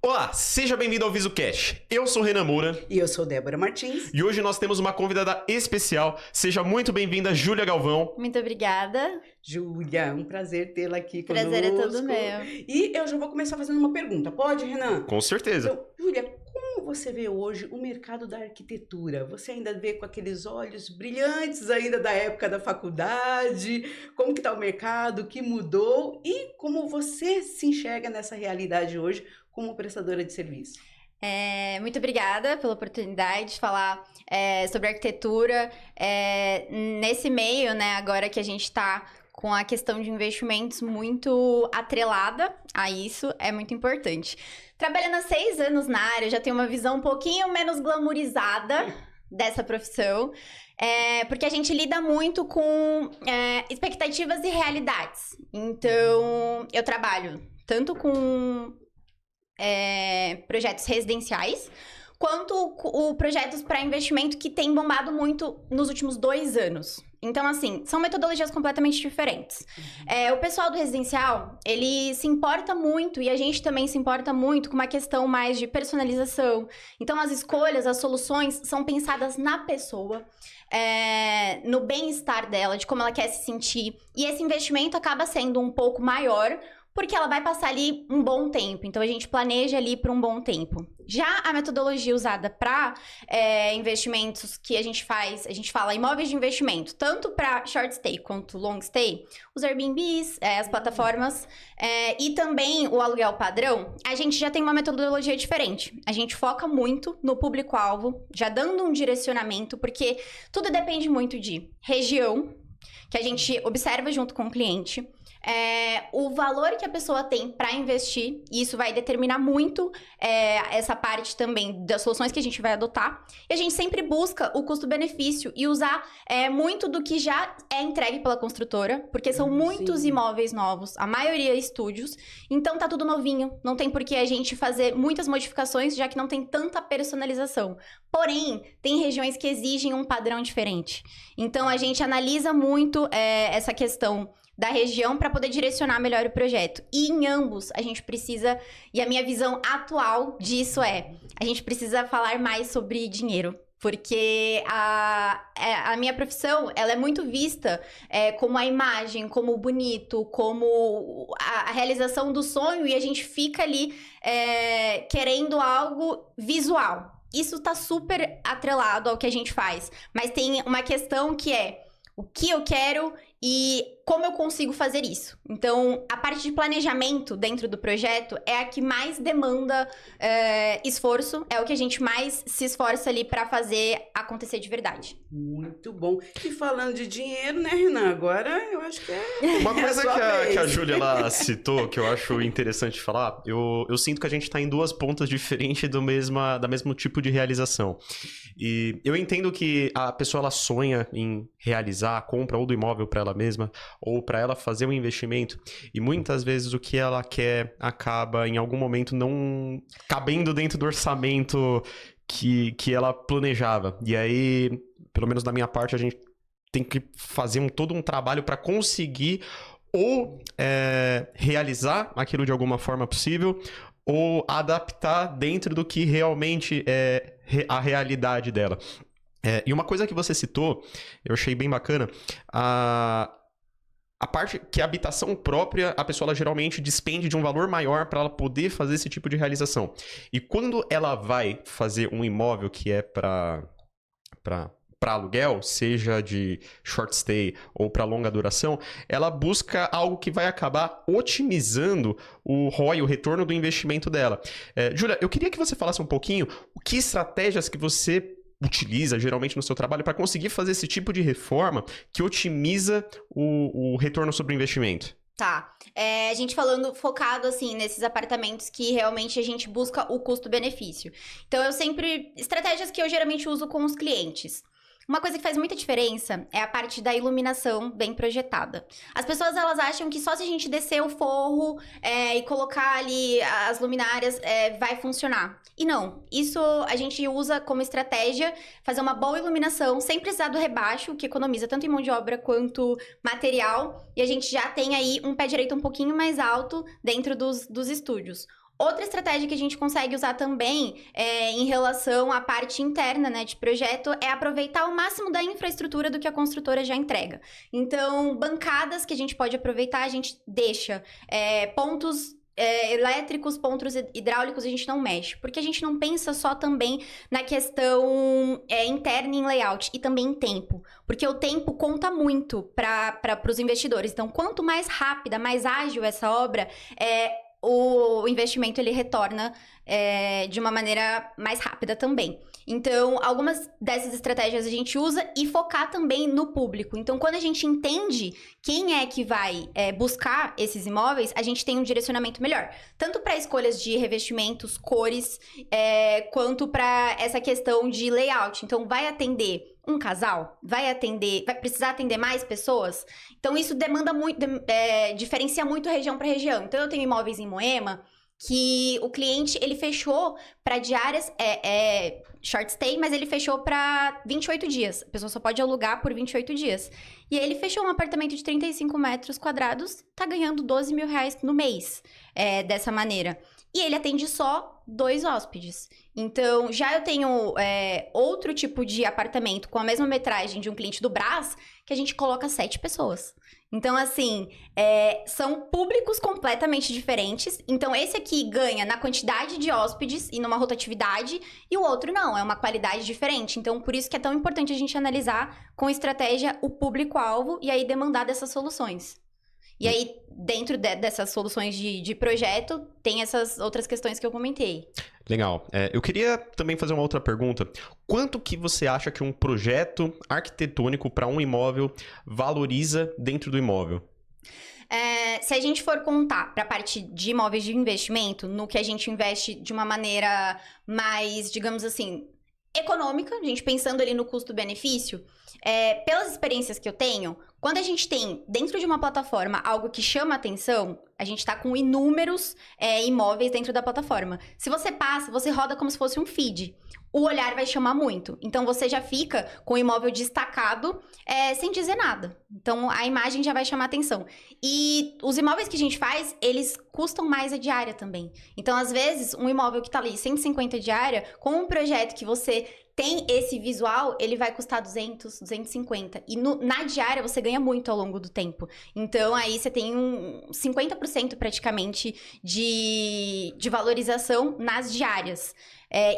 Olá, seja bem-vindo ao VisuCast. Eu sou o Renan Moura. E eu sou Débora Martins. E hoje nós temos uma convidada especial. Seja muito bem-vinda, Júlia Galvão. Muito obrigada. Júlia, um prazer tê-la aqui conosco. Prazer é todo meu. E eu já vou começar fazendo uma pergunta. Pode, Renan? Com certeza. Então, Júlia, como você vê hoje o mercado da arquitetura? Você ainda vê com aqueles olhos brilhantes ainda da época da faculdade? Como que está o mercado? O que mudou? E como você se enxerga nessa realidade hoje como prestadora de serviço? Muito obrigada pela oportunidade de falar sobre arquitetura. Nesse meio, né, agora que a gente está com a questão de investimentos muito atrelada a isso, é muito importante. Trabalhando há 6 anos na área, já tenho uma visão um pouquinho menos glamourizada dessa profissão, porque a gente lida muito com expectativas e realidades. Então, eu trabalho tanto com projetos residenciais, quanto projetos para investimento que tem bombado muito nos últimos 2 anos. Então, assim, são metodologias completamente diferentes. O pessoal do residencial, ele se importa muito, e a gente também se importa muito com uma questão mais de personalização. Então, as escolhas, as soluções são pensadas na pessoa, no bem-estar dela, de como ela quer se sentir. E esse investimento acaba sendo um pouco maior, porque ela vai passar ali um bom tempo. Então, a gente planeja ali por um bom tempo. Já a metodologia usada para investimentos que a gente fala imóveis de investimento, tanto para short stay quanto long stay, os Airbnbs, as plataformas, e também o aluguel padrão, a gente já tem uma metodologia diferente. A gente foca muito no público-alvo, já dando um direcionamento, porque tudo depende muito de região, que a gente observa junto com o cliente, o valor que a pessoa tem para investir, e isso vai determinar muito essa parte também das soluções que a gente vai adotar. E a gente sempre busca o custo-benefício e usar muito do que já é entregue pela construtora, porque são muitos imóveis novos, a maioria estúdios, então tá tudo novinho, não tem por que a gente fazer muitas modificações, já que não tem tanta personalização. Porém, tem regiões que exigem um padrão diferente. Então, a gente analisa muito essa questão da região para poder direcionar melhor o projeto. E em ambos, a gente precisa, e a minha visão atual disso a gente precisa falar mais sobre dinheiro. Porque a minha profissão, ela é muito vista como a imagem, como o bonito, como a realização do sonho, e a gente fica ali querendo algo visual. Isso tá super atrelado ao que a gente faz. Mas tem uma questão que o que eu quero e como eu consigo fazer isso. Então, a parte de planejamento dentro do projeto é a que mais demanda esforço, é o que a gente mais se esforça ali para fazer acontecer de verdade. Muito bom. E falando de dinheiro, né, Renan? Agora eu acho que uma coisa que a Júlia ela citou, que eu acho interessante falar, eu sinto que a gente está em 2 pontas diferentes da mesmo tipo de realização. E eu entendo que a pessoa ela sonha em realizar a compra ou do imóvel para ela mesma, ou para ela fazer um investimento, e muitas vezes o que ela quer acaba em algum momento não cabendo dentro do orçamento que ela planejava. E aí, pelo menos da minha parte, a gente tem que fazer todo um trabalho para conseguir ou realizar aquilo de alguma forma possível, ou adaptar dentro do que realmente é a realidade dela. E uma coisa que você citou, eu achei bem bacana, a parte que a habitação própria, a pessoa ela geralmente despende de um valor maior para ela poder fazer esse tipo de realização. E quando ela vai fazer um imóvel que é para aluguel, seja de short stay ou para longa duração, ela busca algo que vai acabar otimizando o ROI, o retorno do investimento dela. Júlia, eu queria que você falasse um pouquinho que estratégias que você utiliza geralmente no seu trabalho para conseguir fazer esse tipo de reforma que otimiza o retorno sobre o investimento. Tá. A gente falando focado, assim, nesses apartamentos que realmente a gente busca o custo-benefício. Então, estratégias que eu geralmente uso com os clientes. Uma coisa que faz muita diferença é a parte da iluminação bem projetada. As pessoas, elas acham que só se a gente descer o forro e colocar ali as luminárias vai funcionar. E não, isso a gente usa como estratégia, fazer uma boa iluminação, sem precisar do rebaixo, que economiza tanto em mão de obra quanto material. E a gente já tem aí um pé direito um pouquinho mais alto dentro dos estúdios. Outra estratégia que a gente consegue usar também em relação à parte interna, né, de projeto é aproveitar o máximo da infraestrutura do que a construtora já entrega. Então, bancadas que a gente pode aproveitar, a gente deixa pontos elétricos, pontos hidráulicos, a gente não mexe. Porque a gente não pensa só também na questão interna em layout e também em tempo. Porque o tempo conta muito para os investidores. Então, quanto mais rápida, mais ágil essa obra, o investimento ele retorna de uma maneira mais rápida também. Então, algumas dessas estratégias a gente usa e focar também no público. Então, quando a gente entende quem é que vai buscar esses imóveis, a gente tem um direcionamento melhor. Tanto para escolhas de revestimentos, cores, quanto para essa questão de layout. Então, vai atender um casal? Vai precisar atender mais pessoas? Então, isso demanda muito, diferencia muito região para região. Então, eu tenho imóveis em Moema que o cliente, ele fechou para diárias, short stay, mas ele fechou para 28 dias. A pessoa só pode alugar por 28 dias. E aí ele fechou um apartamento de 35 metros quadrados, tá ganhando 12 mil reais no mês, dessa maneira. E ele atende só 2 hóspedes. Então, já eu tenho outro tipo de apartamento com a mesma metragem de um cliente do Brás, que a gente coloca 7 pessoas. Então, assim, são públicos completamente diferentes. Então, esse aqui ganha na quantidade de hóspedes e numa rotatividade, e o outro não, é uma qualidade diferente. Então, por isso que é tão importante a gente analisar com estratégia o público-alvo e aí demandar dessas soluções. E aí, dentro dessas soluções de projeto, tem essas outras questões que eu comentei. Legal. Eu queria também fazer uma outra pergunta. Quanto que você acha que um projeto arquitetônico para um imóvel valoriza dentro do imóvel? Se a gente for contar para a parte de imóveis de investimento, no que a gente investe de uma maneira mais, digamos assim, econômica, a gente pensando ali no custo-benefício, pelas experiências que eu tenho, quando a gente tem dentro de uma plataforma algo que chama atenção, a gente está com inúmeros imóveis dentro da plataforma. Se você passa, você roda como se fosse um feed. O olhar vai chamar muito. Então, você já fica com o imóvel destacado sem dizer nada. Então, a imagem já vai chamar atenção. E os imóveis que a gente faz, eles custam mais a diária também. Então, às vezes, um imóvel que está ali 150 diária, com um projeto que você tem esse visual, ele vai custar 200, 250. E na diária, você ganha muito ao longo do tempo. Então, aí você tem 50% praticamente de valorização nas diárias.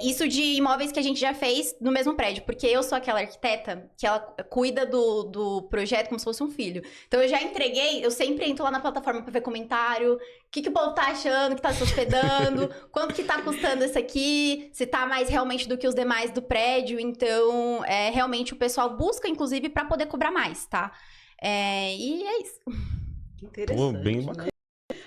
Isso de imóveis que a gente já fez no mesmo prédio, porque eu sou aquela arquiteta que ela cuida do projeto como se fosse um filho. Então, eu já entreguei, eu sempre entro lá na plataforma para ver comentário, o que o povo tá achando, que tá se hospedando, quanto que tá custando esse aqui, se tá mais realmente do que os demais do prédio. Então, realmente o pessoal busca, inclusive, para poder cobrar mais, tá? E é isso. Que interessante. Pô, bem bacana. Né?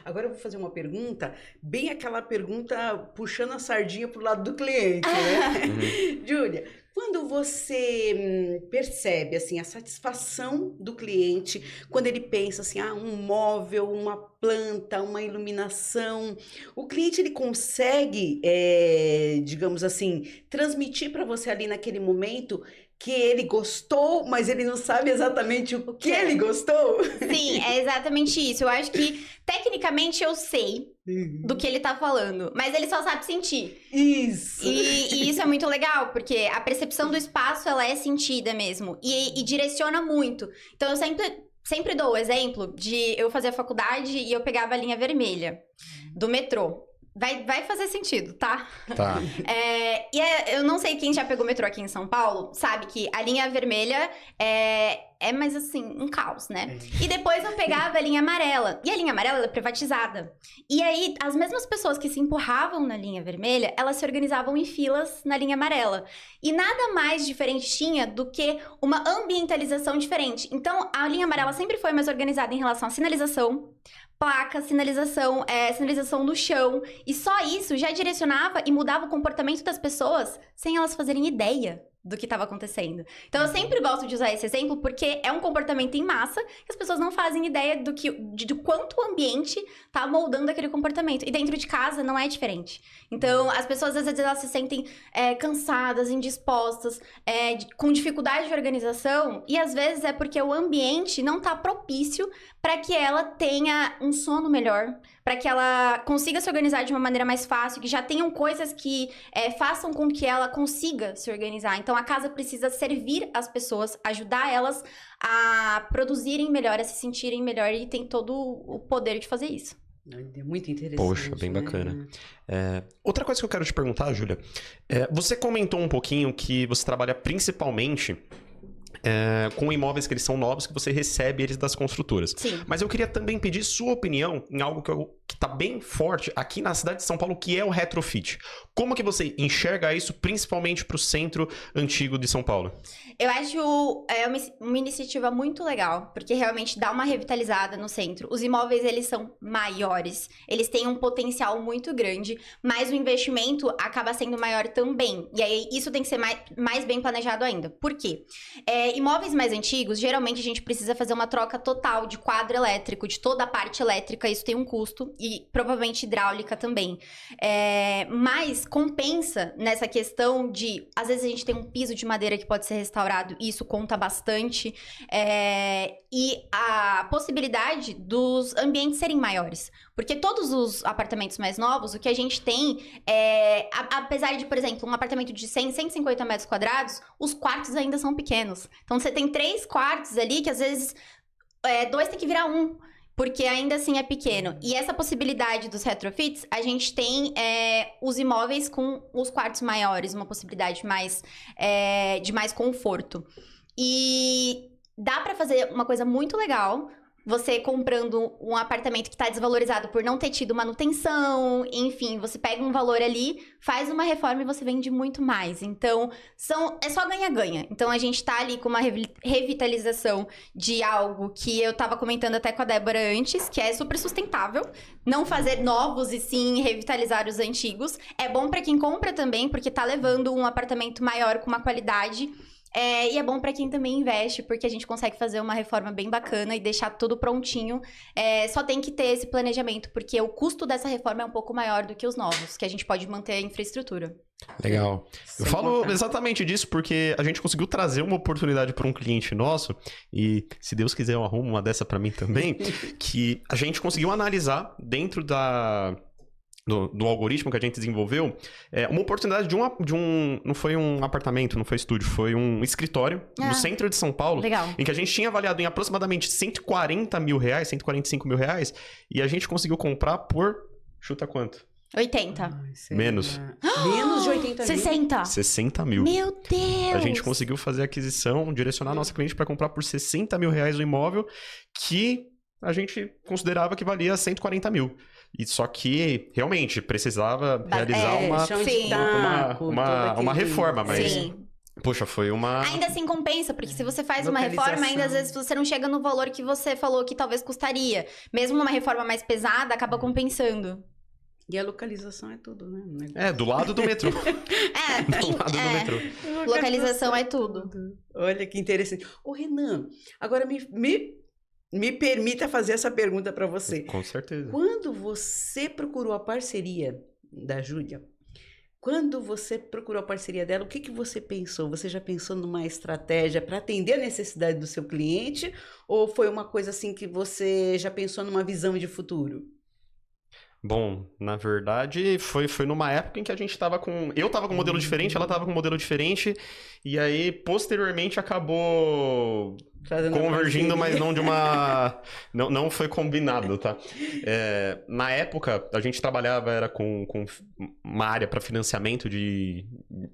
Agora eu vou fazer uma pergunta, bem aquela pergunta puxando a sardinha pro lado do cliente, né? Júlia, quando você percebe, assim, a satisfação do cliente, quando ele pensa, assim, um móvel, uma planta, uma iluminação, o cliente, ele consegue, digamos assim, transmitir para você ali naquele momento que ele gostou, mas ele não sabe exatamente o que ele gostou? Sim, é exatamente isso. Eu acho que, tecnicamente, eu sei do que ele tá falando, mas ele só sabe sentir. Isso! E isso é muito legal, porque a percepção do espaço, ela é sentida mesmo, e direciona muito. Então, eu sempre dou o exemplo de eu fazer a faculdade e eu pegava a linha vermelha do metrô. Vai fazer sentido, tá? Tá. Eu não sei quem já pegou metrô aqui em São Paulo, sabe que a linha vermelha mais assim, um caos, né? E depois eu pegava a linha amarela. E a linha amarela, ela é privatizada. E aí, as mesmas pessoas que se empurravam na linha vermelha, elas se organizavam em filas na linha amarela. E nada mais diferente tinha do que uma ambientalização diferente. Então, a linha amarela sempre foi mais organizada em relação à sinalização, placa, sinalização no chão. E só isso já direcionava e mudava o comportamento das pessoas sem elas fazerem ideia do que estava acontecendo. Então, eu sempre gosto de usar esse exemplo porque é um comportamento em massa que as pessoas não fazem ideia de quanto o ambiente tá moldando aquele comportamento. E dentro de casa não é diferente. Então, as pessoas, às vezes, elas se sentem cansadas, indispostas, com dificuldade de organização, e às vezes é porque o ambiente não tá propício para que ela tenha um sono melhor, para que ela consiga se organizar de uma maneira mais fácil, que já tenham coisas que façam com que ela consiga se organizar. Então, a casa precisa servir as pessoas, ajudar elas a produzirem melhor, a se sentirem melhor, e tem todo o poder de fazer isso. É muito interessante. Poxa, bem bacana. Outra coisa que eu quero te perguntar, Júlia, você comentou um pouquinho que você trabalha principalmente com imóveis que eles são novos, que você recebe eles das construtoras. Sim. Mas eu queria também pedir sua opinião em algo que tá bem forte aqui na cidade de São Paulo, que é o retrofit. Como que você enxerga isso, principalmente para o centro antigo de São Paulo? Eu acho uma iniciativa muito legal, porque realmente dá uma revitalizada no centro. Os imóveis, eles são maiores, eles têm um potencial muito grande, mas o investimento acaba sendo maior também. E aí, isso tem que ser mais bem planejado ainda. Por quê? Imóveis mais antigos, geralmente a gente precisa fazer uma troca total de quadro elétrico, de toda a parte elétrica, isso tem um custo, e provavelmente hidráulica também. Mas compensa nessa questão de, às vezes a gente tem um piso de madeira que pode ser restaurado, e isso conta bastante, e a possibilidade dos ambientes serem maiores. Porque todos os apartamentos mais novos, o que a gente tem apesar de, por exemplo, um apartamento de 100, 150 metros quadrados, os quartos ainda são pequenos. Então, você tem 3 quartos ali que, às vezes, 2 tem que virar 1. Porque ainda assim é pequeno. E essa possibilidade dos retrofits, a gente tem os imóveis com os quartos maiores, uma possibilidade de mais conforto. E dá pra fazer uma coisa muito legal, você comprando um apartamento que tá desvalorizado por não ter tido manutenção, enfim, você pega um valor ali, faz uma reforma e você vende muito mais. Então, é só ganha-ganha. Então, a gente tá ali com uma revitalização de algo que eu tava comentando até com a Débora antes, que é super sustentável. Não fazer novos e sim revitalizar os antigos. É bom pra quem compra também, porque tá levando um apartamento maior com uma qualidade. E é bom pra quem também investe, porque a gente consegue fazer uma reforma bem bacana e deixar tudo prontinho. Só tem que ter esse planejamento, porque o custo dessa reforma é um pouco maior do que os novos, que a gente pode manter a infraestrutura. Legal. Eu falo exatamente disso porque a gente conseguiu trazer uma oportunidade para um cliente nosso, e se Deus quiser eu arrumo uma dessa para mim também, que a gente conseguiu analisar dentro do algoritmo que a gente desenvolveu, uma oportunidade de um... Não foi um apartamento, não foi estúdio, foi um escritório no centro de São Paulo. Legal. Em que a gente tinha avaliado em aproximadamente 140 mil reais, 145 mil reais, e a gente conseguiu comprar por... Chuta quanto? 80. Menos. Menos de 80 mil? 60. 60 mil. Meu Deus! A gente conseguiu fazer a aquisição, direcionar a nossa cliente para comprar por 60 mil reais o imóvel, que a gente considerava que valia 140 mil. E só que, realmente, precisava realizar uma reforma, mas... Sim. Poxa, foi uma... Ainda assim compensa, porque se você faz uma reforma, ainda às vezes você não chega no valor que você falou que talvez custaria. Mesmo uma reforma mais pesada, acaba compensando. E a localização é tudo, né? do lado do metrô. Do lado do metrô. Localização é tudo. Olha que interessante. Ô, Renan, agora me permita fazer essa pergunta para você. Com certeza. Quando você procurou a parceria da Júlia, quando você procurou a parceria dela, o que você pensou? Você já pensou numa estratégia para atender a necessidade do seu cliente? Ou foi uma coisa assim que você já pensou numa visão de futuro? Bom, na verdade, foi numa época em que a gente tava com... Eu tava com um modelo diferente, ela tava com um modelo diferente, e aí, posteriormente, acabou convergindo, mas não de uma... Não foi combinado, tá? Na época, a gente trabalhava, era com uma área para financiamento de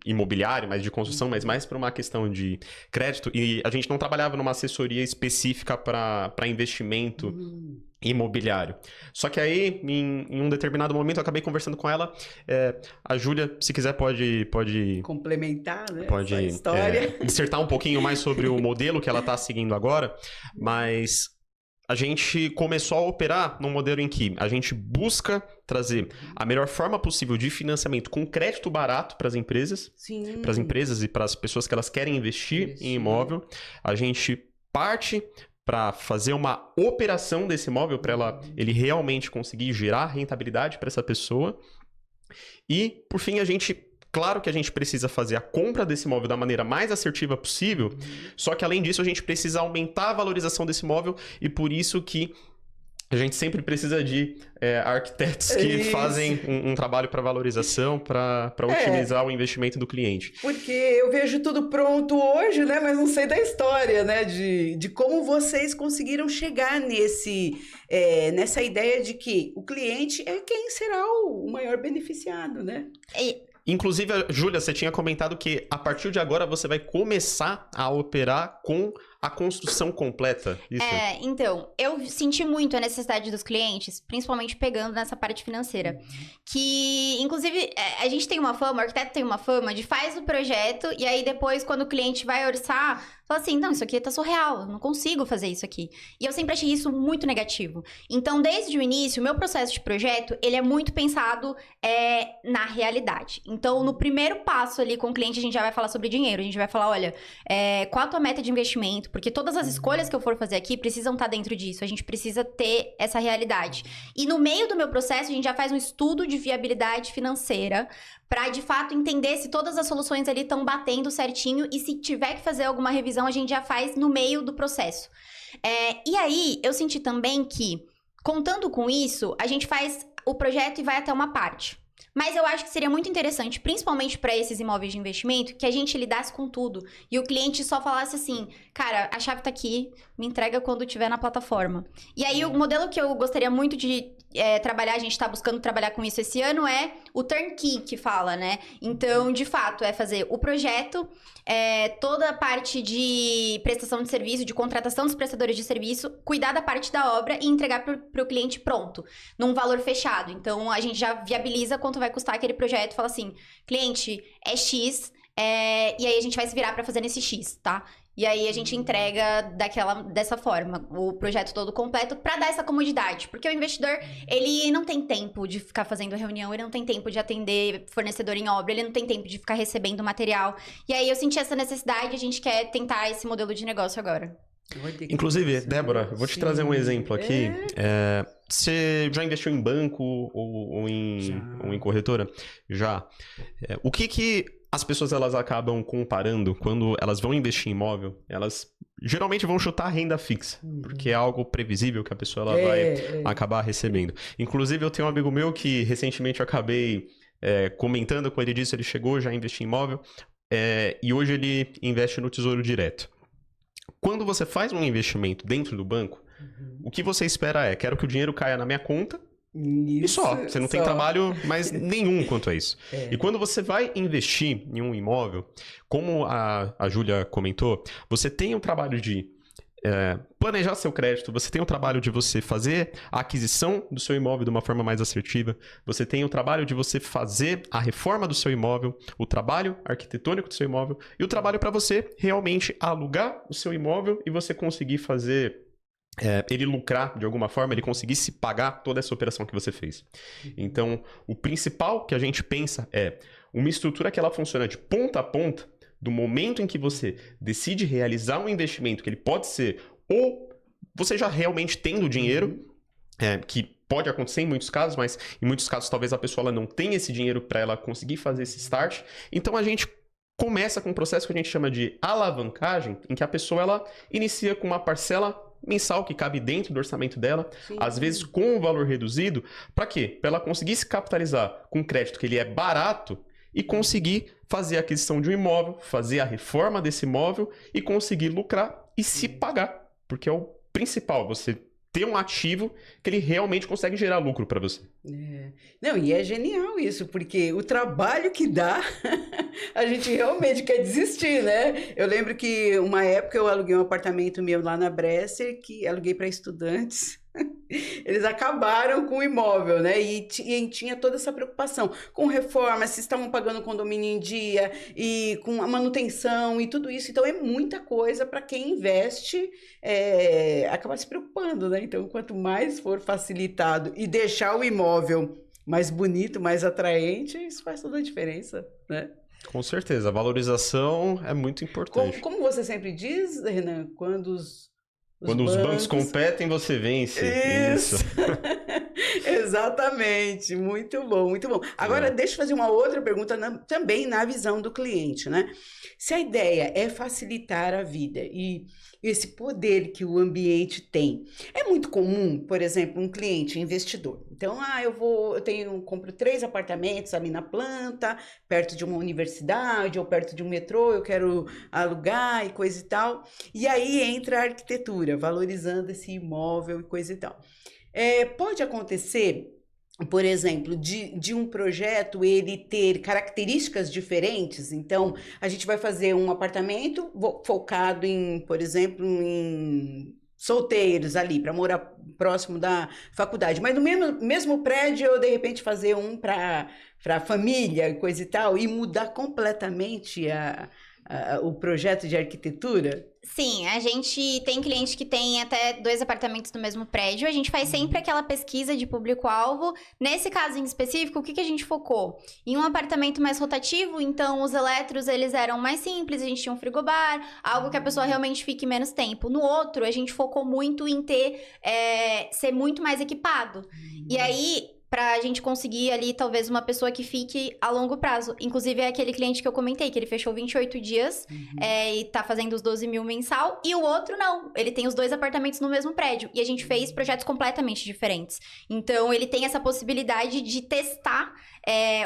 imobiliário, mas de construção, mas mais para uma questão de crédito, e a gente não trabalhava numa assessoria específica para investimento imobiliário. Só que aí, em um determinado momento, eu acabei conversando com ela. A Júlia, se quiser, pode complementar, né? Pode essa história. Dissertar um pouquinho mais sobre o modelo que ela está seguindo agora, mas a gente começou a operar num modelo em que a gente busca trazer a melhor forma possível de financiamento com crédito barato para as empresas, para as empresas e para as pessoas que elas querem investir em imóvel. A gente parte para fazer uma operação desse imóvel para ele realmente conseguir gerar rentabilidade para essa pessoa. E, por fim, claro que a gente precisa fazer a compra desse imóvel da maneira mais assertiva possível, só que, além disso, a gente precisa aumentar a valorização desse imóvel, e por isso que a gente sempre precisa de arquitetos que fazem um trabalho para valorização, para otimizar o investimento do cliente. Porque eu vejo tudo pronto hoje, né? Mas não sei da história, né? De como vocês conseguiram chegar nessa ideia de que o cliente é quem será o maior beneficiado, né? Inclusive, Júlia, você tinha comentado que a partir de agora você vai começar a operar com a construção completa. Isso. Então, eu senti muito a necessidade dos clientes, principalmente pegando nessa parte financeira. Que, inclusive, a gente tem uma fama, o arquiteto tem uma fama de faz o projeto e aí depois, quando o cliente vai orçar, fala assim, não, isso aqui tá surreal, eu não consigo fazer isso aqui. E eu sempre achei isso muito negativo. Então, desde o início, o meu processo de projeto, ele é muito pensado na realidade. Então, no primeiro passo ali com o cliente, a gente já vai falar sobre dinheiro. A gente vai falar, olha, qual a tua meta de investimento? Porque todas as escolhas que eu for fazer aqui precisam estar dentro disso. A gente precisa ter essa realidade. E no meio do meu processo, a gente já faz um estudo de viabilidade financeira para, de fato, entender se todas as soluções ali estão batendo certinho e se tiver que fazer alguma revisão, a gente já faz no meio do processo. E aí, eu senti também que, contando com isso, a gente faz o projeto e vai até uma parte. Mas eu acho que seria muito interessante, principalmente para esses imóveis de investimento, que a gente lidasse com tudo. E o cliente só falasse assim, cara, a chave tá aqui, me entrega quando estiver na plataforma. E aí o modelo que eu gostaria muito de trabalhar, a gente tá buscando trabalhar com isso esse ano, é o turnkey que fala, né? Então, de fato, é fazer o projeto, toda a parte de prestação de serviço, de contratação dos prestadores de serviço, cuidar da parte da obra e entregar para o cliente pronto, num valor fechado. Então, a gente já viabiliza quanto vai custar aquele projeto, fala assim, cliente, é X, e aí a gente vai se virar para fazer nesse X, tá? E aí a gente entrega dessa forma, o projeto todo completo, para dar essa comodidade. Porque o investidor, ele não tem tempo de ficar fazendo reunião, ele não tem tempo de atender fornecedor em obra, ele não tem tempo de ficar recebendo material. E aí eu senti essa necessidade, a gente quer tentar esse modelo de negócio agora. Inclusive, Débora, eu vou te trazer um exemplo aqui. Você já investiu em banco ou em corretora? Já. O que as pessoas elas acabam comparando quando elas vão investir em imóvel? Elas geralmente vão chutar renda fixa, porque é algo previsível que a pessoa ela vai acabar recebendo. Inclusive, eu tenho um amigo meu que recentemente eu acabei comentando com ele disso, ele chegou já a investir em imóvel e hoje ele investe no Tesouro Direto. Quando você faz um investimento dentro do banco, o que você espera quero que o dinheiro caia na minha conta e só. Você não tem trabalho mais nenhum quanto a isso. E quando você vai investir em um imóvel, como a Júlia comentou, você tem o trabalho de planejar seu crédito, você tem o trabalho de você fazer a aquisição do seu imóvel de uma forma mais assertiva, você tem o trabalho de você fazer a reforma do seu imóvel, o trabalho arquitetônico do seu imóvel e o trabalho para você realmente alugar o seu imóvel e você conseguir fazer ele lucrar de alguma forma, ele conseguir se pagar toda essa operação que você fez. Então, o principal que a gente pensa é uma estrutura que ela funciona de ponta a ponta, do momento em que você decide realizar um investimento, que ele pode ser ou você já realmente tendo dinheiro, que pode acontecer em muitos casos, mas em muitos casos talvez a pessoa ela não tenha esse dinheiro para ela conseguir fazer esse start. Então a gente começa com um processo que a gente chama de alavancagem, em que a pessoa ela inicia com uma parcela mensal que cabe dentro do orçamento dela, às vezes com um valor reduzido. Para quê? Para ela conseguir se capitalizar com crédito que ele é barato e conseguir fazer a aquisição de um imóvel, fazer a reforma desse imóvel e conseguir lucrar e se pagar. Porque é o principal, você ter um ativo que ele realmente consegue gerar lucro para você. Não, e é genial isso, porque o trabalho que dá, a gente realmente quer desistir, né? Eu lembro que uma época eu aluguei um apartamento meu lá na Bresser, que aluguei para estudantes. Eles acabaram com o imóvel, né? E tinha toda essa preocupação com reforma, se estavam pagando o condomínio em dia e com a manutenção e tudo isso. Então é muita coisa para quem investe acabar se preocupando, né? Então, quanto mais for facilitado e deixar o imóvel mais bonito, mais atraente, isso faz toda a diferença, né? Com certeza, a valorização é muito importante. Como você sempre diz, Renan, quando os bancos competem, você vence. Isso. Exatamente, muito bom, muito bom. Agora, deixa eu fazer uma outra pergunta também na visão do cliente, né? Se a ideia é facilitar a vida e esse poder que o ambiente tem, é muito comum, por exemplo, um cliente investidor. Então, compro 3 apartamentos ali na planta, perto de uma universidade ou perto de um metrô, eu quero alugar e coisa e tal. E aí entra a arquitetura, valorizando esse imóvel e coisa e tal. Pode acontecer, por exemplo, de um projeto ele ter características diferentes. Então, a gente vai fazer um apartamento focado em, por exemplo, em solteiros ali, para morar próximo da faculdade. Mas no mesmo prédio, eu, de repente, fazer um para família, coisa e tal, e mudar completamente o projeto de arquitetura? Sim, a gente tem cliente que tem até 2 apartamentos no mesmo prédio. A gente faz sempre aquela pesquisa de público-alvo. Nesse caso em específico, o que a gente focou? Em um apartamento mais rotativo, então os eletros eles eram mais simples, a gente tinha um frigobar, algo que a pessoa realmente fique menos tempo. No outro, a gente focou muito em ser muito mais equipado. E aí, pra gente conseguir ali, talvez, uma pessoa que fique a longo prazo. Inclusive, é aquele cliente que eu comentei, que ele fechou 28 dias e tá fazendo os 12 mil mensal. E o outro, não. Ele tem os 2 apartamentos no mesmo prédio. E a gente fez projetos completamente diferentes. Então, ele tem essa possibilidade de testar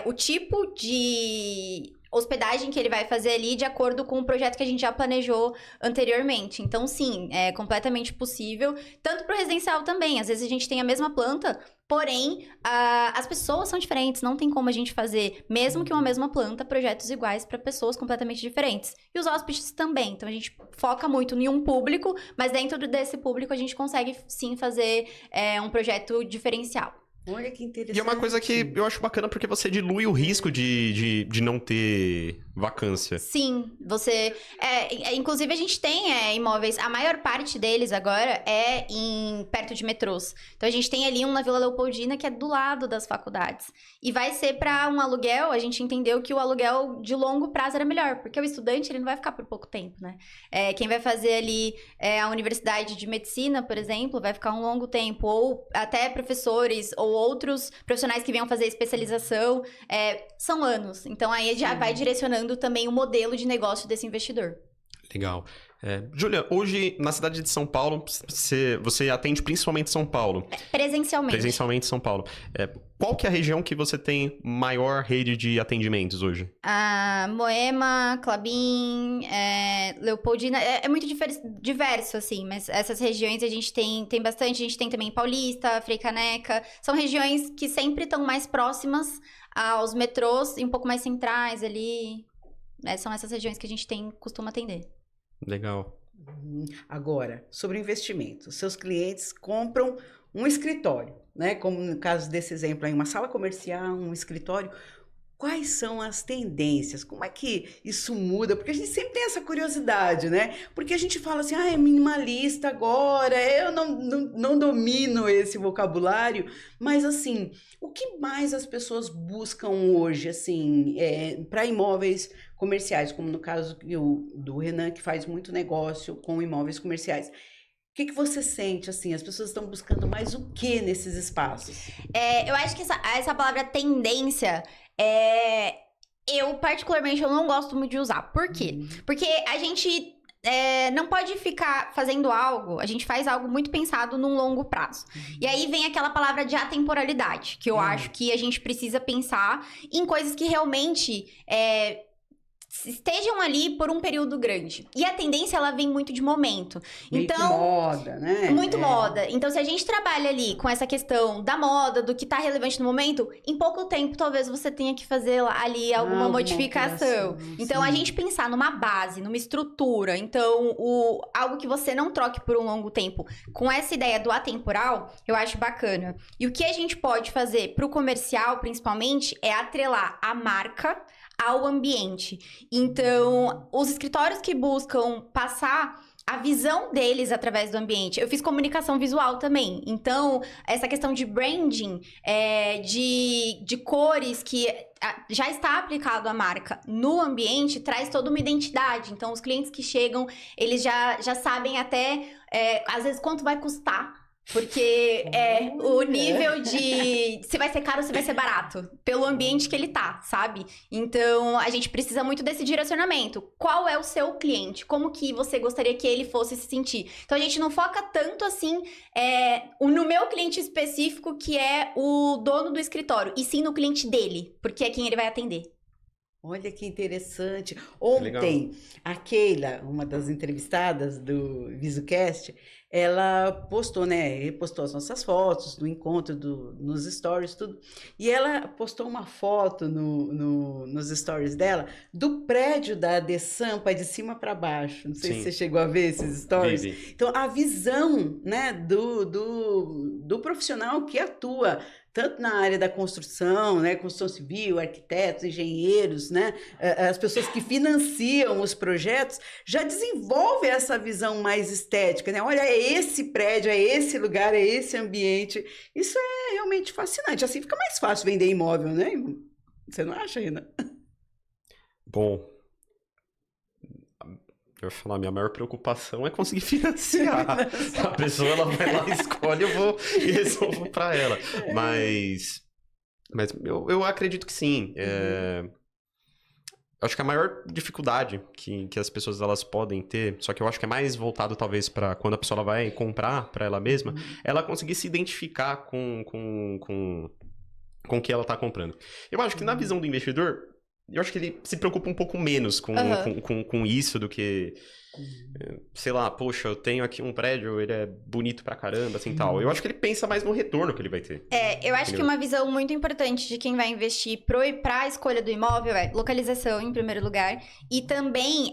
o tipo de hospedagem que ele vai fazer ali de acordo com o projeto que a gente já planejou anteriormente. Então, sim, é completamente possível. Tanto pro residencial também. Às vezes a gente tem a mesma planta, porém, as pessoas são diferentes. Não tem como a gente fazer, mesmo que uma mesma planta, projetos iguais para pessoas completamente diferentes. E os hóspedes também. Então, a gente foca muito em um público, mas dentro desse público a gente consegue, sim, fazer um projeto diferencial. Olha que interessante. E é uma coisa que eu acho bacana porque você dilui o risco de não ter vacância. Sim, inclusive a gente tem imóveis, a maior parte deles agora é perto de metrôs. Então a gente tem ali um na Vila Leopoldina que é do lado das faculdades. E vai ser para um aluguel, a gente entendeu que o aluguel de longo prazo era melhor, porque o estudante ele não vai ficar por pouco tempo, né? Quem vai fazer ali a universidade de medicina, por exemplo, vai ficar um longo tempo, ou até professores, ou outros profissionais que venham fazer especialização, são anos. Então aí já vai direcionando também o modelo de negócio desse investidor. Legal. Júlia, hoje na cidade de São Paulo, você atende principalmente São Paulo? Presencialmente. Presencialmente São Paulo. Qual que é a região que você tem maior rede de atendimentos hoje? Moema, Clabin, Leopoldina, é muito diverso, assim, mas essas regiões a gente tem bastante, a gente tem também Paulista, Frei Caneca, são regiões que sempre estão mais próximas aos metrôs e um pouco mais centrais ali, são essas regiões que a gente costuma atender. Legal. Agora, sobre investimento. Seus clientes compram um escritório, né? Como no caso desse exemplo aí, uma sala comercial, um escritório. Quais são as tendências? Como é que isso muda? Porque a gente sempre tem essa curiosidade, né? Porque a gente fala assim, é minimalista agora, eu não domino esse vocabulário, mas assim, o que mais as pessoas buscam hoje, assim, para imóveis comerciais, como no caso do Renan, que faz muito negócio com imóveis comerciais? O que você sente, assim, as pessoas estão buscando mais o que nesses espaços? Eu acho que essa palavra tendência, eu particularmente eu não gosto muito de usar. Por quê? Porque a gente não pode ficar fazendo algo, a gente faz algo muito pensado num longo prazo. E aí vem aquela palavra de atemporalidade, que eu acho que a gente precisa pensar em coisas que realmente estejam ali por um período grande. E a tendência, ela vem muito de momento. Meio então, que moda, né? Muito moda. Então, se a gente trabalha ali com essa questão da moda, do que tá relevante no momento, em pouco tempo, talvez você tenha que fazer ali alguma modificação. Então, a gente pensar numa base, numa estrutura, então, algo que você não troque por um longo tempo, com essa ideia do atemporal, eu acho bacana. E o que a gente pode fazer pro comercial, principalmente, é atrelar a marca ao ambiente. Então, os escritórios que buscam passar a visão deles através do ambiente. Eu fiz comunicação visual também. Então, essa questão de branding, de cores que já está aplicado à marca no ambiente, traz toda uma identidade. Então, os clientes que chegam, eles já sabem até, às vezes, quanto vai custar Porque o nível de se vai ser caro ou se vai ser barato, pelo ambiente que ele tá, sabe? Então, a gente precisa muito desse direcionamento. Qual é o seu cliente? Como que você gostaria que ele fosse se sentir? Então, a gente não foca tanto assim no meu cliente específico, que é o dono do escritório, e sim no cliente dele, porque é quem ele vai atender. Olha que interessante. Ontem, a Keila, uma das entrevistadas do VisuCast, ela postou, né? Repostou as nossas fotos do encontro, nos stories, tudo. E ela postou uma foto nos stories dela do prédio da Adesampa de cima para baixo. Não sei se você chegou a ver esses stories. Então, a visão, né, do profissional que atua tanto na área da construção, né, construção civil, arquitetos, engenheiros, né, as pessoas que financiam os projetos, já desenvolve essa visão mais estética, né? Olha, é esse prédio, é esse lugar, é esse ambiente. Isso é realmente fascinante. Assim fica mais fácil vender imóvel, né? Você não acha, Renan? Bom, eu ia falar, minha maior preocupação é conseguir financiar. A pessoa, ela vai lá, escolhe, eu vou e resolvo para ela. Mas eu acredito que sim. Acho que a maior dificuldade que as pessoas elas podem ter, só que eu acho que é mais voltado talvez para quando a pessoa ela vai comprar para ela mesma, ela conseguir se identificar com o que ela está comprando. Eu acho que na visão do investidor, eu acho que ele se preocupa um pouco menos com isso do que, sei lá, poxa, eu tenho aqui um prédio, ele é bonito pra caramba, assim, tal. Eu acho que ele pensa mais no retorno que ele vai ter. Eu acho que uma visão muito importante de quem vai investir pra escolha do imóvel é localização, em primeiro lugar, e também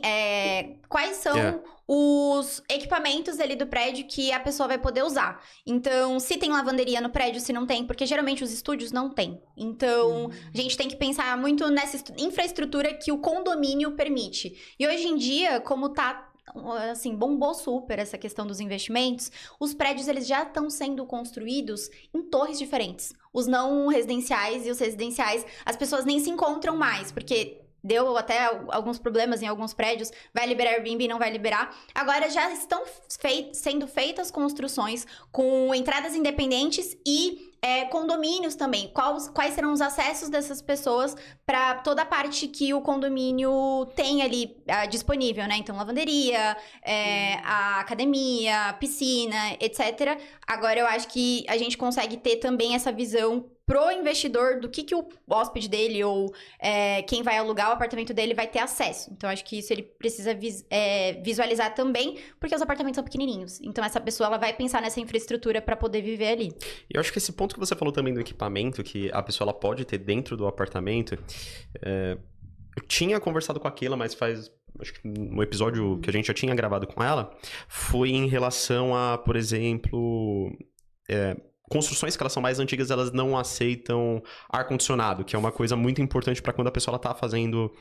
quais são os equipamentos ali do prédio que a pessoa vai poder usar. Então, se tem lavanderia no prédio, se não tem, porque geralmente os estúdios não tem. Então, a gente tem que pensar muito nessa infraestrutura que o condomínio permite. E hoje em dia, como tá, assim, bombou super essa questão dos investimentos, os prédios, eles já estão sendo construídos em torres diferentes. Os não residenciais e os residenciais, as pessoas nem se encontram mais, porque deu até alguns problemas em alguns prédios, vai liberar Airbnb, não vai liberar. Agora já estão sendo feitas construções com entradas independentes e condomínios também. Quais serão os acessos dessas pessoas para toda a parte que o condomínio tem ali disponível, né? Então, lavanderia, a academia, piscina, etc. Agora, eu acho que a gente consegue ter também essa visão pro investidor do que o hóspede dele ou quem vai alugar o apartamento dele vai ter acesso. Então, acho que isso ele precisa visualizar também, porque os apartamentos são pequenininhos. Então, essa pessoa ela vai pensar nessa infraestrutura para poder viver ali. Eu acho que esse ponto que você falou também do equipamento, que a pessoa ela pode ter dentro do apartamento, eu tinha conversado com a Keila, mas acho que no episódio que a gente já tinha gravado com ela, foi em relação a, por exemplo, construções que elas são mais antigas, elas não aceitam ar-condicionado, que é uma coisa muito importante para quando a pessoa está fazendo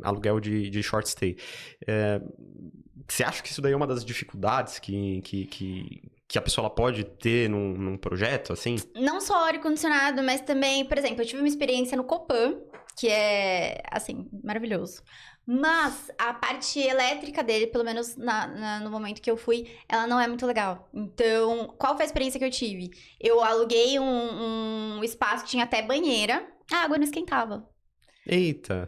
aluguel de short stay. Você acha que isso daí é uma das dificuldades que a pessoa ela pode ter num projeto, assim? Não só ar-condicionado, mas também, por exemplo, eu tive uma experiência no Copan, que é, assim, maravilhoso. Mas a parte elétrica dele, pelo menos no momento que eu fui, ela não é muito legal. Então, qual foi a experiência que eu tive? Eu aluguei um espaço que tinha até banheira, a água não esquentava. Eita!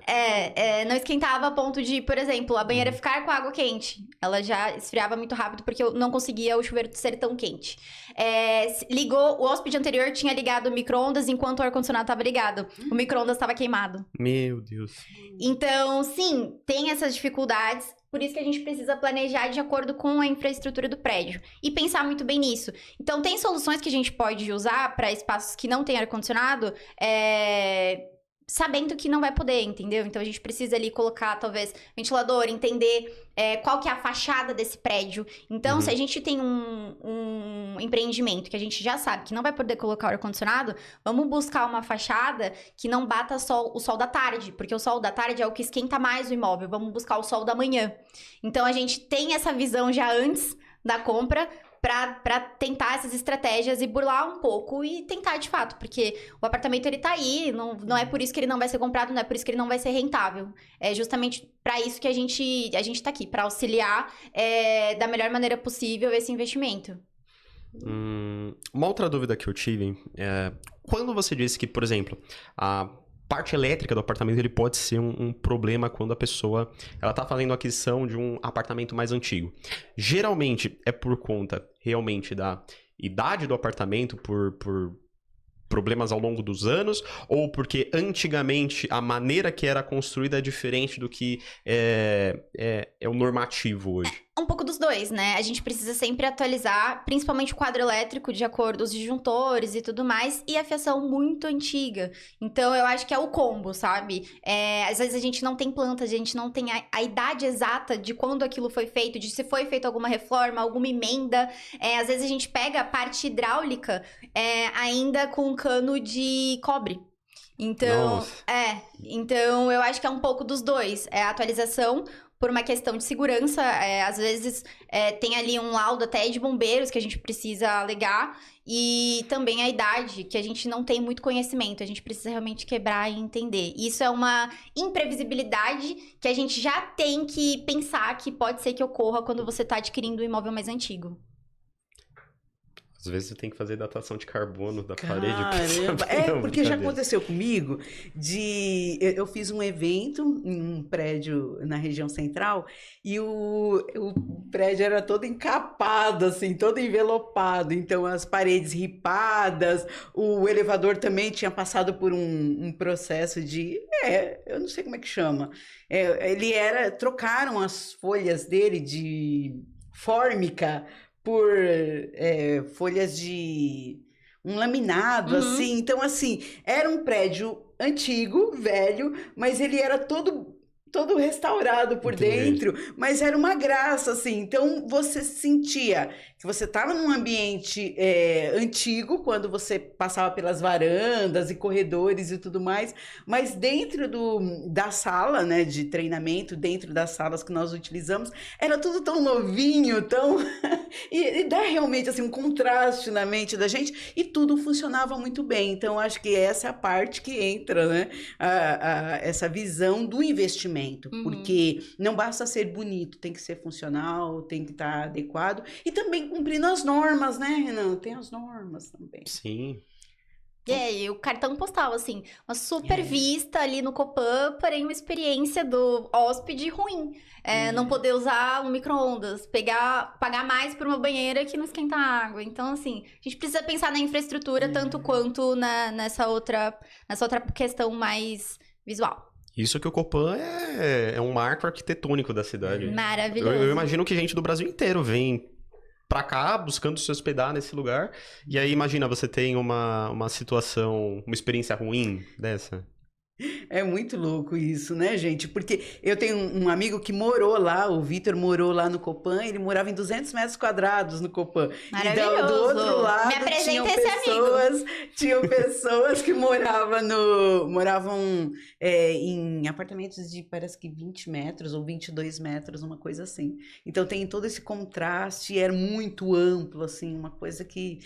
Não esquentava a ponto de, por exemplo, a banheira ficar com a água quente. Ela já esfriava muito rápido porque eu não conseguia o chuveiro ser tão quente. O hóspede anterior tinha ligado o micro-ondas enquanto o ar-condicionado estava ligado. O micro-ondas estava queimado. Meu Deus! Então, sim, tem essas dificuldades. Por isso que a gente precisa planejar de acordo com a infraestrutura do prédio. E pensar muito bem nisso. Então, tem soluções que a gente pode usar para espaços que não tem ar-condicionado, sabendo que não vai poder, entendeu? Então, a gente precisa ali colocar, talvez, ventilador, entender qual que é a fachada desse prédio. Então, se a gente tem um empreendimento que a gente já sabe que não vai poder colocar o ar-condicionado, vamos buscar uma fachada que não bata o sol da tarde, porque o sol da tarde é o que esquenta mais o imóvel. Vamos buscar o sol da manhã. Então, a gente tem essa visão já antes da compra, pra tentar essas estratégias e burlar um pouco e tentar de fato, porque o apartamento ele tá aí, não é por isso que ele não vai ser comprado, não é por isso que ele não vai ser rentável. É justamente para isso que a gente tá aqui, para auxiliar da melhor maneira possível esse investimento. Uma outra dúvida que eu tive é, quando você disse que, por exemplo, a parte elétrica do apartamento ele pode ser um problema quando a pessoa ela tá fazendo a aquisição de um apartamento mais antigo. Geralmente é por conta realmente da idade do apartamento, por problemas ao longo dos anos, ou porque antigamente a maneira que era construída é diferente do que é o normativo hoje? Um pouco dos dois, né? A gente precisa sempre atualizar, principalmente o quadro elétrico, de acordo com os disjuntores e tudo mais, e a fiação muito antiga. Então, eu acho que é o combo, sabe? Às vezes a gente não tem planta, a gente não tem a idade exata de quando aquilo foi feito, de se foi feita alguma reforma, alguma emenda. Às vezes a gente pega a parte hidráulica ainda com cano de cobre. Então, então eu acho que é um pouco dos dois. É a atualização por uma questão de segurança, às vezes tem ali um laudo até de bombeiros que a gente precisa alegar, e também a idade, que a gente não tem muito conhecimento, a gente precisa realmente quebrar e entender. Isso é uma imprevisibilidade que a gente já tem que pensar que pode ser que ocorra quando você está adquirindo um imóvel mais antigo. Às vezes você tem que fazer datação de carbono da parede. Porque já aconteceu comigo eu fiz um evento em um prédio na região central e o prédio era todo encapado, assim, todo envelopado. Então, as paredes ripadas, o elevador também tinha passado por um processo de... eu não sei como é que chama. Trocaram as folhas dele de fórmica por folhas de um laminado, assim. Então, assim, era um prédio antigo, velho, mas ele era todo restaurado por dentro, mas era uma graça, assim. Então, você sentia que você estava num ambiente antigo, quando você passava pelas varandas e corredores e tudo mais, mas dentro da sala, né, de treinamento, dentro das salas que nós utilizamos, era tudo tão novinho, tão... e dá realmente, assim, um contraste na mente da gente, e tudo funcionava muito bem. Então, acho que essa é a parte que entra, né, essa visão do investimento, porque não basta ser bonito, tem que ser funcional, tem que estar adequado, e também cumprindo as normas, né, Renan? Tem as normas também. Sim. E o cartão postal, assim, uma super vista ali no Copan, porém uma experiência do hóspede ruim. Não poder usar um micro-ondas, pagar mais por uma banheira que não esquenta a água. Então, assim, a gente precisa pensar na infraestrutura tanto quanto nessa outra questão mais visual. Isso que o Copan é um marco arquitetônico da cidade. Maravilhoso. Eu imagino que gente do Brasil inteiro vem pra cá buscando se hospedar nesse lugar. E aí, imagina, você tem uma situação, uma experiência ruim dessa. É muito louco isso, né, gente? Porque eu tenho um amigo que morou lá, o Vitor morou lá no Copan, ele morava em 200 metros quadrados no Copan. Maravilhoso. E do outro lado, Me apresenta esse amigo. Tinham pessoas que moravam em apartamentos de, parece que 20 metros ou 22 metros, uma coisa assim. Então tem todo esse contraste, era muito amplo, assim, uma coisa que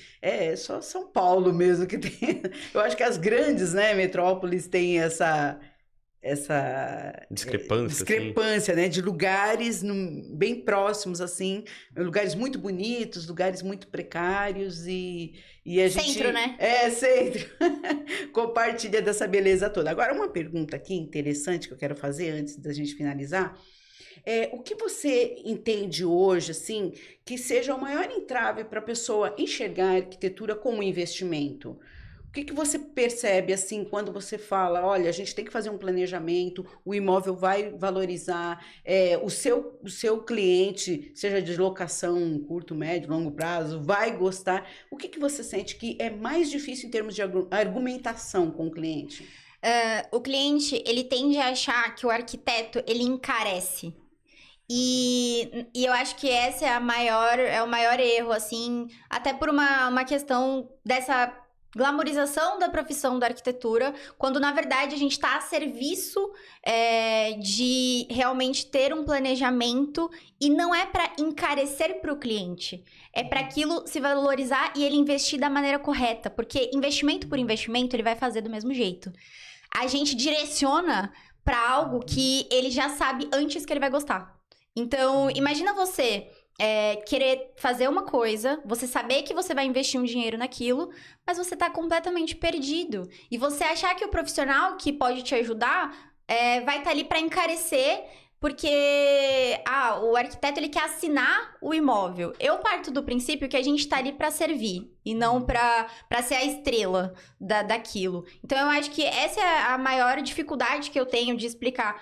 só São Paulo mesmo que tem. Eu acho que as grandes, né, metrópoles têm essa discrepância, né, de lugares bem próximos, assim, lugares muito bonitos, lugares muito precários e a gente... Centro, né? Centro. Compartilha dessa beleza toda. Agora, uma pergunta aqui interessante que eu quero fazer antes da gente finalizar. O que você entende hoje, assim, que seja o maior entrave para a pessoa enxergar a arquitetura como investimento? O que você percebe, assim, quando você fala, olha, a gente tem que fazer um planejamento, o imóvel vai valorizar, o seu cliente, seja de locação, curto, médio, longo prazo, vai gostar. O que você sente que é mais difícil em termos de argumentação com o cliente? O cliente, ele tende a achar que o arquiteto, ele encarece. E eu acho que esse é o maior erro, assim, até por uma questão dessa glamorização da profissão da arquitetura, quando na verdade a gente está a serviço de realmente ter um planejamento, e não é para encarecer para o cliente, é para aquilo se valorizar e ele investir da maneira correta, porque investimento por investimento ele vai fazer do mesmo jeito. A gente direciona para algo que ele já sabe antes que ele vai gostar. Então, imagina você querer fazer uma coisa, você saber que você vai investir um dinheiro naquilo, mas você tá completamente perdido. E você achar que o profissional que pode te ajudar vai estar ali para encarecer, porque o arquiteto ele quer assinar o imóvel. Eu parto do princípio que a gente tá ali para servir e não para ser a estrela daquilo. Então eu acho que essa é a maior dificuldade que eu tenho de explicar,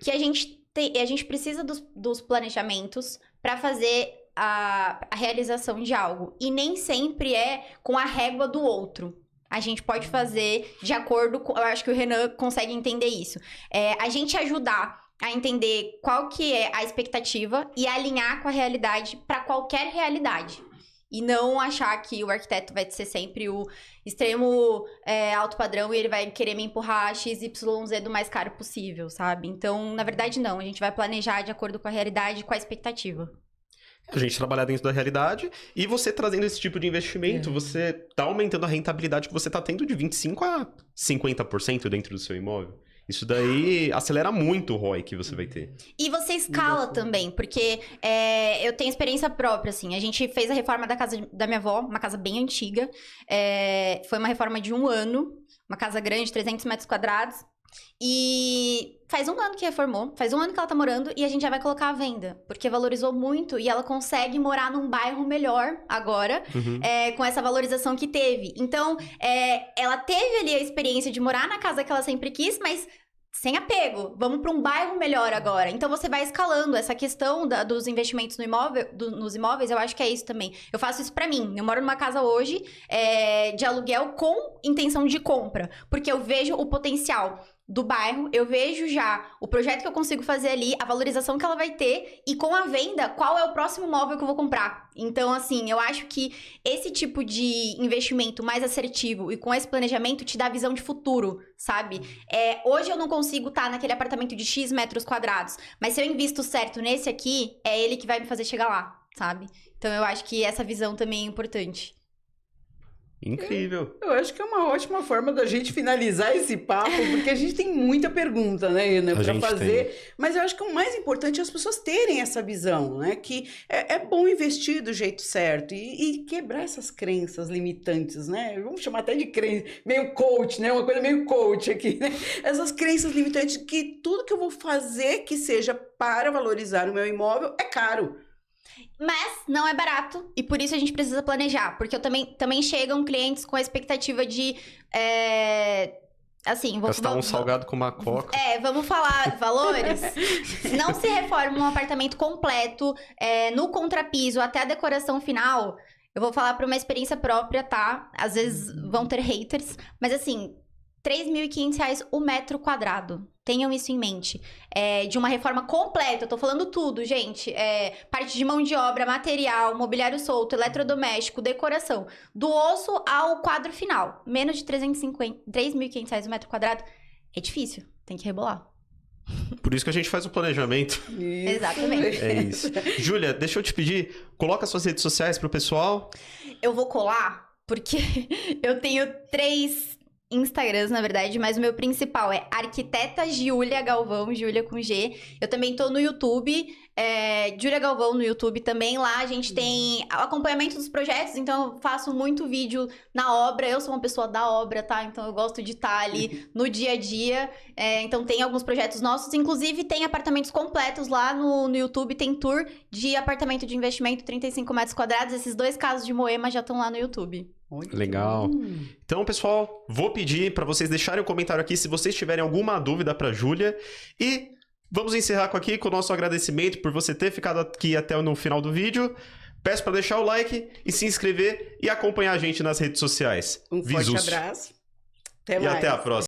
que a gente precisa dos planejamentos para fazer a realização de algo. E nem sempre é com a régua do outro. A gente pode fazer de acordo com... Eu acho que o Renan consegue entender isso. A gente ajudar a entender qual que é a expectativa e alinhar com a realidade para qualquer realidade. E não achar que o arquiteto vai ser sempre o extremo alto padrão e ele vai querer me empurrar XYZ do mais caro possível, sabe? Então, na verdade, não. A gente vai planejar de acordo com a realidade e com a expectativa. A gente trabalhar dentro da realidade e você trazendo esse tipo de investimento, você tá aumentando a rentabilidade que você tá tendo de 25% a 50% dentro do seu imóvel. Isso daí acelera muito o ROI que você vai ter. E você escala também, porque eu tenho experiência própria, assim. A gente fez a reforma da casa da minha avó, uma casa bem antiga. Foi uma reforma de 1 ano, uma casa grande, 300 metros quadrados. E faz 1 ano que reformou, faz 1 ano que ela tá morando e a gente já vai colocar à venda, porque valorizou muito e ela consegue morar num bairro melhor agora, com essa valorização que teve. Então, ela teve ali a experiência de morar na casa que ela sempre quis, mas sem apego. Vamos para um bairro melhor agora. Então, você vai escalando essa questão dos investimentos nos imóveis, eu acho que é isso também. Eu faço isso para mim. Eu moro numa casa hoje de aluguel com intenção de compra, porque eu vejo o potencial do bairro, eu vejo já o projeto que eu consigo fazer ali, a valorização que ela vai ter e com a venda, qual é o próximo imóvel que eu vou comprar. Então, assim, eu acho que esse tipo de investimento mais assertivo e com esse planejamento te dá visão de futuro, sabe? Hoje eu não consigo estar naquele apartamento de X metros quadrados, mas se eu invisto certo nesse aqui, é ele que vai me fazer chegar lá, sabe? Então, eu acho que essa visão também é importante. Incrível. Eu acho que é uma ótima forma da gente finalizar esse papo, porque a gente tem muita pergunta, né, Renan, para fazer. Tem. Mas eu acho que o mais importante é as pessoas terem essa visão, né? Que é bom investir do jeito certo e quebrar essas crenças limitantes, né? Vamos chamar até de crença, meio coach, né? Uma coisa meio coach aqui, né? Essas crenças limitantes que tudo que eu vou fazer que seja para valorizar o meu imóvel é caro. Mas não é barato e por isso a gente precisa planejar. Porque também chegam clientes com a expectativa de... assim, gastar um salgado com uma coca. Vamos falar valores. Não se reforma um apartamento completo, no contrapiso até a decoração final. Eu vou falar por uma experiência própria, tá? Às vezes vão ter haters. Mas assim, R$3.500 o metro quadrado. Tenham isso em mente. De uma reforma completa, eu tô falando tudo, gente. Parte de mão de obra, material, mobiliário solto, eletrodoméstico, decoração. Do osso ao quadro final. Menos de R$3.500 o metro quadrado. É difícil, tem que rebolar. Por isso que a gente faz o planejamento. Isso. Exatamente. É isso. Júlia, deixa eu te pedir, coloca suas redes sociais pro pessoal. Eu vou colar, porque eu tenho 3... Instagrams, na verdade, mas o meu principal é Arquiteta Giulia Galvão, Giulia com G. Eu também tô no YouTube, Giulia Galvão no YouTube também. Lá a gente tem o acompanhamento dos projetos, então eu faço muito vídeo na obra. Eu sou uma pessoa da obra, tá? Então eu gosto de estar ali no dia a dia. Então tem alguns projetos nossos, inclusive tem apartamentos completos lá no YouTube, tem tour de apartamento de investimento, 35 metros quadrados. Esses 2 casos de Moema já estão lá no YouTube. Legal. Então, pessoal, vou pedir para vocês deixarem um comentário aqui se vocês tiverem alguma dúvida para Júlia. E vamos encerrar aqui com o nosso agradecimento por você ter ficado aqui até no final do vídeo. Peço para deixar o like e se inscrever e acompanhar a gente nas redes sociais. Um forte abraço. Até mais. E até a próxima.